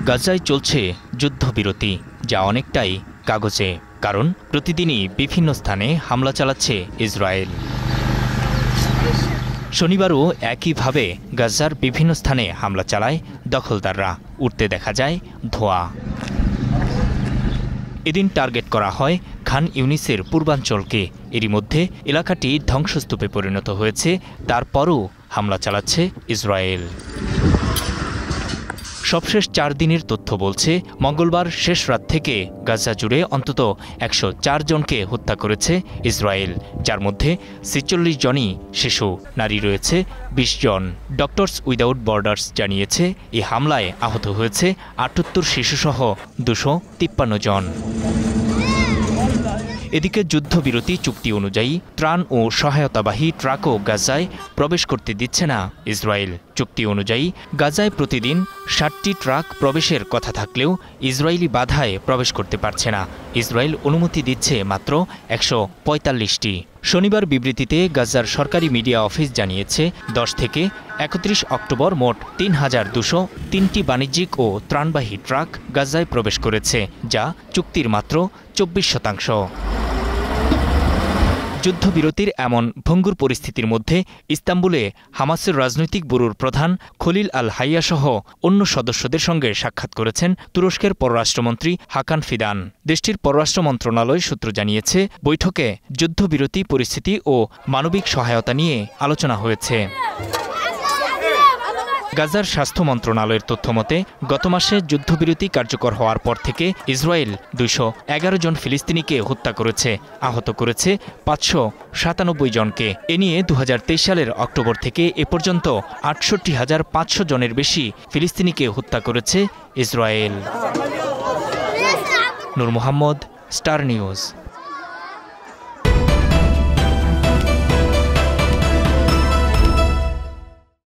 গাজায় চলছে যুদ্ধবিরতি, যা অনেকটাই কাগজে, কারণ প্রতিদিনই বিভিন্ন স্থানে হামলা চালাচ্ছে ইসরায়েল। শনিবারও একইভাবে গাজার বিভিন্ন স্থানে হামলা চালায় দখলদাররা। উঠতে দেখা যায় ধোঁয়া। এদিন টার্গেট করা হয় খান ইউনিসের পূর্বাঞ্চলকে। এরই মধ্যে এলাকাটি ধ্বংসস্তূপে পরিণত হয়েছে, তারপরও হামলা চালাচ্ছে ইসরায়েল। সবশেষ 4 দিনের তথ্য বলছে, মঙ্গলবার শেষ রাত থেকে গাজা জুড়ে অন্তত 104 জনকে হত্যা করেছে ইসরায়েল, যার মধ্যে 46 জনই শিশু। নারী রয়েছে 20 জন। ডক্টরস উইদাউট বর্ডার্স জানিয়েছে, এই হামলায় আহত হয়েছে 78 শিশুসহ 253 জন। এদিকে যুদ্ধবিরতি চুক্তি অনুযায়ী ত্রাণ ও সহায়তাবাহী ট্রাকও গাজায় প্রবেশ করতে দিচ্ছে না ইসরায়েল। চুক্তি অনুযায়ী গাজায় প্রতিদিন 60টি ট্রাক প্রবেশের কথা থাকলেও ইসরায়েলি বাধায় প্রবেশ করতে পারছে না। ইসরায়েল অনুমতি দিচ্ছে মাত্র 145টি। শনিবার বিবৃতিতে গাজার সরকারি মিডিয়া অফিস জানিয়েছে, 10 থেকে 31 অক্টোবর মোট 3203টি বাণিজ্যিক ও ত্রাণবাহী ট্রাক গাজায় প্রবেশ করেছে, যা চুক্তির মাত্র 24%। যুদ্ধবিরতির এমন ভঙ্গুর পরিস্থিতির মধ্যে ইস্তাম্বুলে হামাসের রাজনৈতিক ব্যুরোর প্রধান খলিল আল হাইয়া সহ অন্য সদস্যদের সঙ্গে সাক্ষাৎ করেছেন তুরস্কের পররাষ্ট্রমন্ত্রী হাকান ফিদান। দেশটির পররাষ্ট্র মন্ত্রণালয় সূত্র জানিয়েছে, বৈঠকে যুদ্ধবিরতি পরিস্থিতি ও মানবিক সহায়তা নিয়ে আলোচনা হয়েছে। গাজার স্বাস্থ্য মন্ত্রণালয়ের তথ্যমতে, গত মাসে যুদ্ধবিরতি কার্যকর হওয়ার পর থেকে ইসরায়েল 211 জন ফিলিস্তিনিকে হত্যা করেছে, আহত করেছে 597 জনকে। এ নিয়ে 2023 সালের অক্টোবর থেকে এ পর্যন্ত 68,500 জনের বেশি ফিলিস্তিনিকে হত্যা করেছে ইসরায়েল। নূর মোহাম্মদ, স্টার নিউজ।